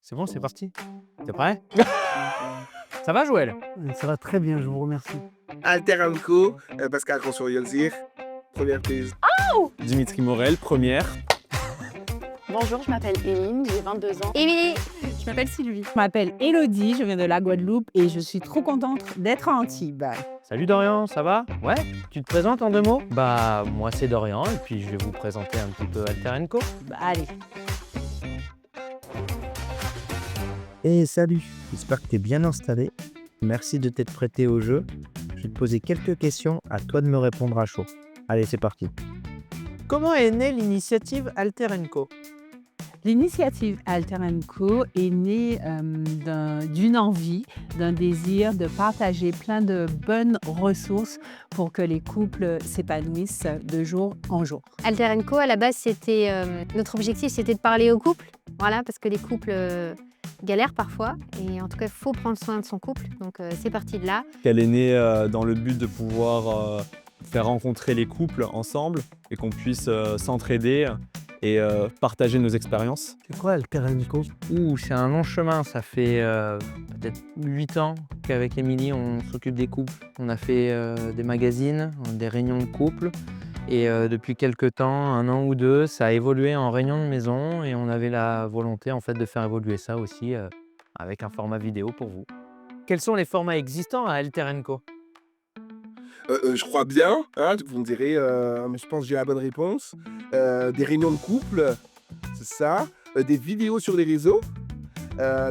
C'est bon, c'est parti. T'es prêt? Ça va, Joël? Ça va très bien, je vous remercie. Alter Co, Pascal Consoriolzir, première thèse. Dimitri Morel, première. Bonjour, je m'appelle Éline, j'ai 22 ans. Émilie, Je m'appelle Sylvie. Je m'appelle Elodie, je viens de la Guadeloupe et je suis trop contente d'être à Antibes. Salut Dorian, ça va? Ouais? Tu te présentes en 2 mots? Bah, moi c'est Dorian et puis je vais vous présenter un petit peu Alter Co. Allez. Et salut, j'espère que tu es bien installé. Merci de t'être prêté au jeu. Je vais te poser quelques questions, à toi de me répondre à chaud. Allez, c'est parti. Comment est née l'initiative Alter Co? L'initiative Alter Co est née d'une envie, d'un désir de partager plein de bonnes ressources pour que les couples s'épanouissent de jour en jour. Alter Co, à la base, c'était notre objectif, c'était de parler aux couples. Voilà, parce que les couples galèrent parfois. Et en tout cas, il faut prendre soin de son couple. Donc, c'est parti de là. Elle est née dans le but de pouvoir faire rencontrer les couples ensemble et qu'on puisse s'entraider et partager nos expériences. C'est quoi Alter Co? C'est un long chemin, ça fait peut-être 8 ans qu'avec Émilie on s'occupe des couples. On a fait des magazines, des réunions de couples et depuis quelques temps, 1 an ou 2, ça a évolué en réunion de maison et on avait la volonté en fait de faire évoluer ça aussi avec un format vidéo pour vous. Quels sont les formats existants à Alter Co? Je crois bien, hein, vous me direz, mais je pense que j'ai la bonne réponse. Des réunions de couple, c'est ça. Des vidéos sur les réseaux.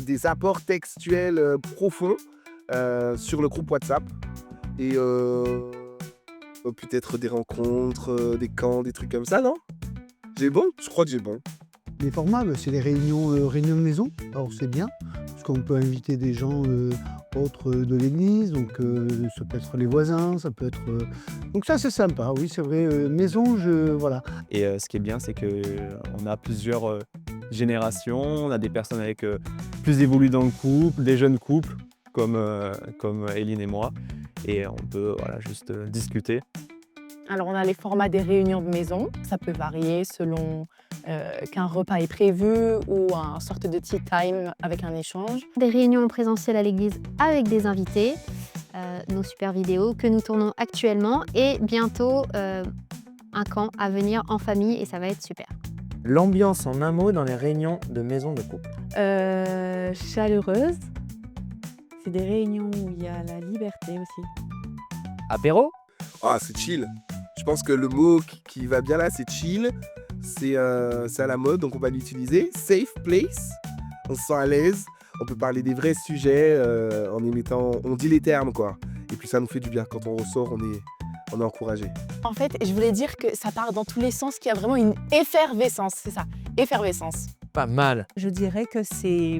Des apports textuels profonds sur le groupe WhatsApp. Et peut-être des rencontres, des camps, des trucs comme ça, non? J'ai bon? Je crois que j'ai bon. Les formats, c'est les réunions, réunions de maison. Alors c'est bien, parce qu'on peut inviter des gens autres de l'église, donc ça peut être les voisins, ça peut être... Donc ça c'est sympa, oui c'est vrai, maison, voilà. Et ce qui est bien, c'est qu'on a plusieurs générations. On a des personnes avec plus évoluées dans le couple, des jeunes couples comme Éline et moi. Et on peut juste discuter. Alors, on a les formats des réunions de maison. Ça peut varier selon qu'un repas est prévu ou un sorte de tea time avec un échange. Des réunions présentielles à l'église avec des invités, nos super vidéos que nous tournons actuellement et bientôt un camp à venir en famille et ça va être super. L'ambiance en un mot dans les réunions de maison de couple. Chaleureuse. C'est des réunions où il y a la liberté aussi. Apéro? Ah, c'est chill. Je pense que le mot qui va bien là, c'est chill. C'est à la mode, donc on va l'utiliser. Safe place. On se sent à l'aise. On peut parler des vrais sujets en émettant... On dit les termes, quoi. Et puis ça nous fait du bien. Quand on ressort, on est encouragé. En fait, je voulais dire que ça part dans tous les sens, qu'il y a vraiment une effervescence. C'est ça, effervescence. Pas mal. Je dirais que c'est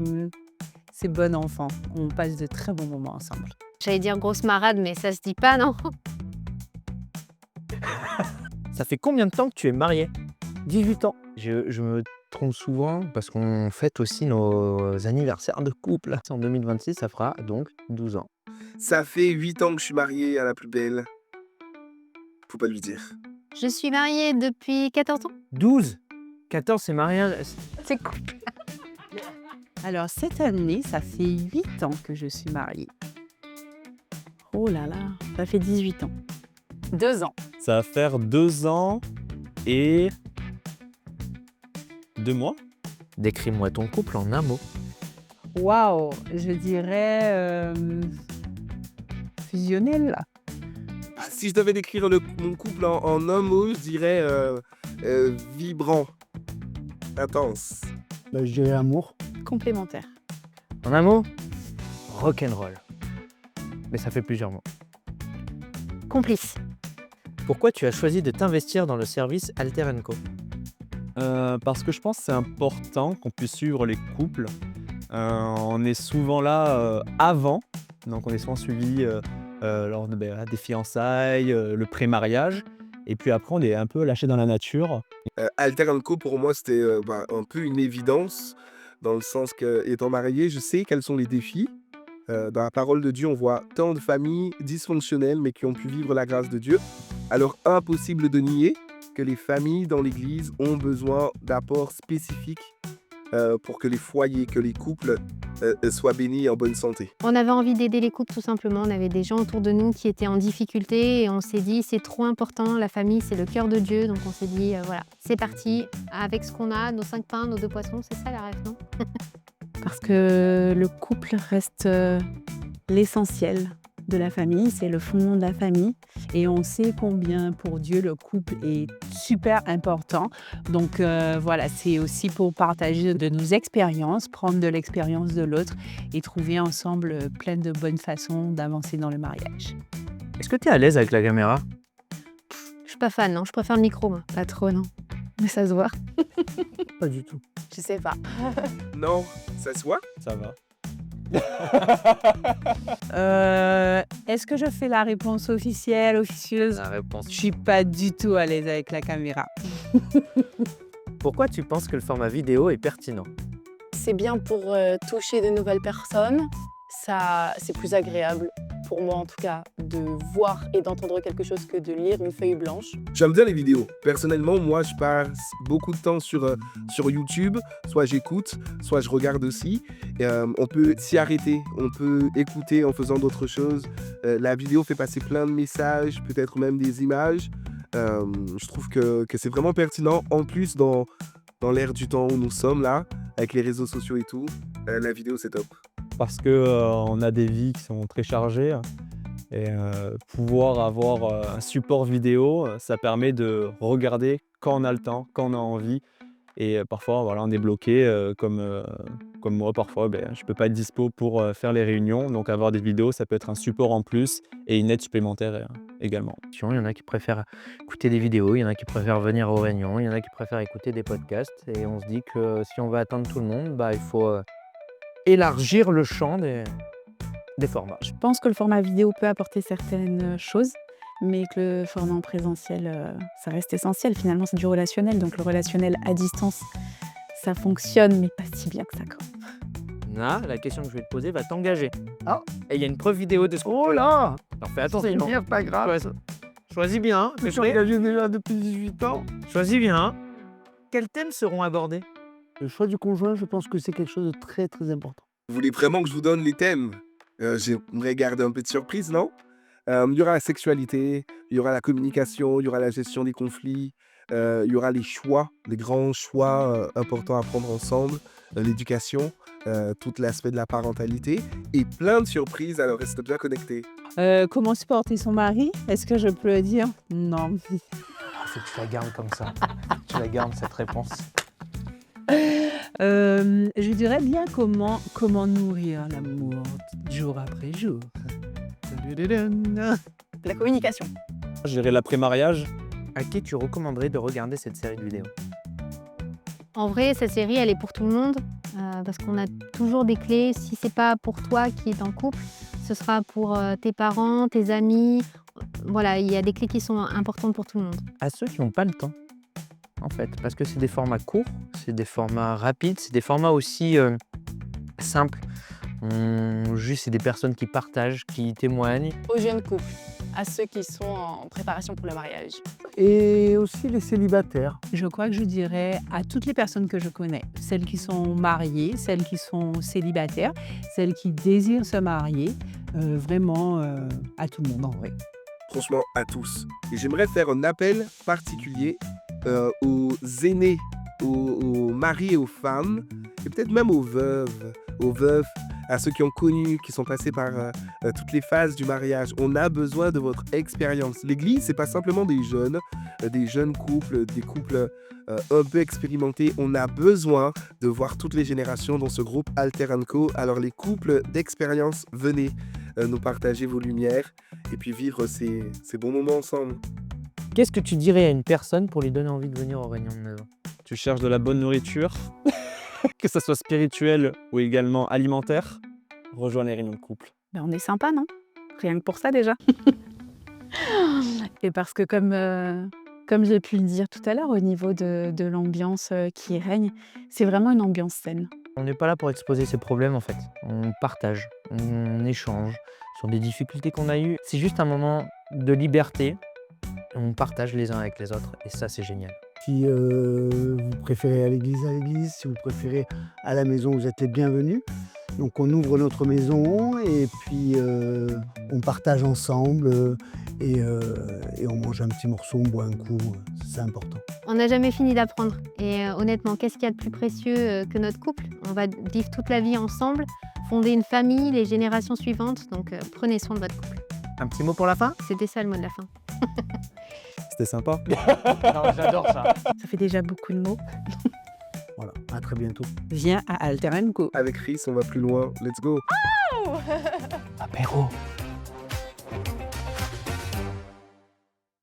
bon enfant. On passe de très bons moments ensemble. J'allais dire grosse marade, mais ça se dit pas, non? Ça fait combien de temps que tu es marié? 18 ans. Je me trompe souvent parce qu'on fête aussi nos anniversaires de couple. En 2026, ça fera donc 12 ans. Ça fait 8 ans que je suis marié à la plus belle. Faut pas lui dire. Je suis mariée depuis 14 ans. 12? 14, c'est mariage. C'est cool. Alors cette année, ça fait 8 ans que je suis mariée. Oh là là, ça fait 18 ans. 2 ans. Ça va faire 2 ans et 2 mois. Décris-moi ton couple en un mot. Waouh, je dirais fusionnel. Si je devais décrire mon couple en un mot, je dirais vibrant, intense. Je dirais amour. Complémentaire. En un mot? Rock'n'roll. Mais ça fait plusieurs mots. Complice. Pourquoi tu as choisi de t'investir dans le service Alter Co? Parce que je pense que c'est important qu'on puisse suivre les couples. On est souvent là avant, donc on est souvent suivi lors des fiançailles, le pré-mariage. Et puis après, on est un peu lâché dans la nature. Alter Co, pour moi, c'était un peu une évidence, dans le sens que, étant marié, je sais quels sont les défis. Dans la parole de Dieu, on voit tant de familles dysfonctionnelles, mais qui ont pu vivre la grâce de Dieu. Alors, impossible de nier que les familles dans l'Église ont besoin d'apports spécifiques pour que les foyers, que les couples soient bénis et en bonne santé. On avait envie d'aider les couples tout simplement. On avait des gens autour de nous qui étaient en difficulté et on s'est dit c'est trop important, la famille c'est le cœur de Dieu. Donc on s'est dit voilà, c'est parti, avec ce qu'on a, nos 5 pains, nos 2 poissons, c'est ça la rêve, non? Parce que le couple reste l'essentiel de la famille, c'est le fondement de la famille. Et on sait combien pour Dieu le couple est super important. Donc voilà, c'est aussi pour partager de nos expériences, prendre de l'expérience de l'autre et trouver ensemble plein de bonnes façons d'avancer dans le mariage. Est-ce que tu es à l'aise avec la caméra? Je suis pas fan, non, je préfère le micro, moi. Pas trop, non. Mais ça se voit. Pas du tout. Je sais pas. Non, ça se voit? Ça va. Est-ce que je fais la réponse officieuse? La réponse. Je suis pas du tout à l'aise avec la caméra. Pourquoi tu penses que le format vidéo est pertinent? C'est bien pour toucher de nouvelles personnes. Ça, c'est plus agréable, pour moi en tout cas, de voir et d'entendre quelque chose que de lire une feuille blanche. J'aime bien les vidéos. Personnellement, moi, je passe beaucoup de temps sur YouTube. Soit j'écoute, soit je regarde aussi. On peut s'y arrêter, on peut écouter en faisant d'autres choses. La vidéo fait passer plein de messages, peut-être même des images. Je trouve que c'est vraiment pertinent. En plus, dans l'ère du temps où nous sommes là, avec les réseaux sociaux et tout, la vidéo, c'est top. Parce que on a des vies qui sont très chargées et pouvoir avoir un support vidéo, ça permet de regarder quand on a le temps, quand on a envie. Et parfois, voilà, on est bloqué, comme moi, parfois, je ne peux pas être dispo pour faire les réunions. Donc, avoir des vidéos, ça peut être un support en plus et une aide supplémentaire également. Il y en a qui préfèrent écouter des vidéos, il y en a qui préfèrent venir aux réunions, il y en a qui préfèrent écouter des podcasts. Et on se dit que si on veut atteindre tout le monde, il faut élargir le champ des formats. Je pense que le format vidéo peut apporter certaines choses, mais que le format en présentiel, ça reste essentiel. Finalement, c'est du relationnel. Donc le relationnel à distance, ça fonctionne, mais pas si bien que ça. Là, la question que je vais te poser va t'engager. Ah. Et il y a une preuve vidéo de ce qu'on Oh là! Alors fais attention. C'est pas grave. Choisis bien. Je suis engagé déjà depuis 18 ans. Choisis bien. Quels thèmes seront abordés? Le choix du conjoint, je pense que c'est quelque chose de très très important. Vous voulez vraiment que je vous donne les thèmes? J'aimerais garder un peu de surprise, non? Il y aura la sexualité, il y aura la communication, il y aura la gestion des conflits, il y aura les choix, les grands choix importants à prendre ensemble, l'éducation, tout l'aspect de la parentalité et plein de surprises, alors reste bien connecté. Comment supporter son mari? Est-ce que je peux le dire? Non. Faut que tu la gardes comme ça. Tu la gardes cette réponse. Je dirais bien comment nourrir l'amour jour après jour. La communication. Je dirais l'après-mariage. À qui tu recommanderais de regarder cette série de vidéos? En vrai, cette série, elle est pour tout le monde parce qu'on a toujours des clés. Si c'est pas pour toi qui es en couple, ce sera pour tes parents, tes amis. Voilà, il y a des clés qui sont importantes pour tout le monde. À ceux qui n'ont pas le temps, en fait, parce que c'est des formats courts, c'est des formats rapides, c'est des formats aussi simples. Juste, c'est des personnes qui partagent, qui témoignent. Aux jeunes couples, à ceux qui sont en préparation pour le mariage. Et aussi les célibataires. Je crois que je dirais à toutes les personnes que je connais, celles qui sont mariées, celles qui sont célibataires, celles qui désirent se marier, vraiment à tout le monde en vrai. Franchement, à tous. Et j'aimerais faire un appel particulier aux aînés, aux maris et aux femmes, et peut-être même aux veufs, à ceux qui ont connu, qui sont passés par toutes les phases du mariage. On a besoin de votre expérience. L'Église, c'est pas simplement des jeunes couples, des couples un peu expérimentés. On a besoin de voir toutes les générations dans ce groupe Alter & Co. Alors les couples d'expérience, venez nous partager vos lumières et puis vivre ces bons moments ensemble. Qu'est-ce que tu dirais à une personne pour lui donner envie de venir aux réunions de maison? Tu cherches de la bonne nourriture, que ça soit spirituel ou également alimentaire, rejoins les réunions de couple. Ben, on est sympa, non? Rien que pour ça déjà. Et parce que comme j'ai pu le dire tout à l'heure, au niveau de l'ambiance qui règne, c'est vraiment une ambiance saine. On n'est pas là pour exposer ses problèmes en fait. On partage, on échange sur des difficultés qu'on a eues. C'est juste un moment de liberté. On partage les uns avec les autres et ça c'est génial. Si vous préférez à l'église, si vous préférez à la maison, vous êtes les bienvenus. Donc on ouvre notre maison et puis on partage ensemble et on mange un petit morceau, on boit un coup, c'est important. On n'a jamais fini d'apprendre. Et honnêtement, qu'est-ce qu'il y a de plus précieux que notre couple? On va vivre toute la vie ensemble, fonder une famille, les générations suivantes. Donc prenez soin de votre couple. Un petit mot pour la fin? C'était ça le mot de la fin. C'était sympa. Non, j'adore ça. Ça fait déjà beaucoup de mots. Voilà, à très bientôt. Viens à Alter & Co. Avec Chris, on va plus loin. Let's go. Apéro.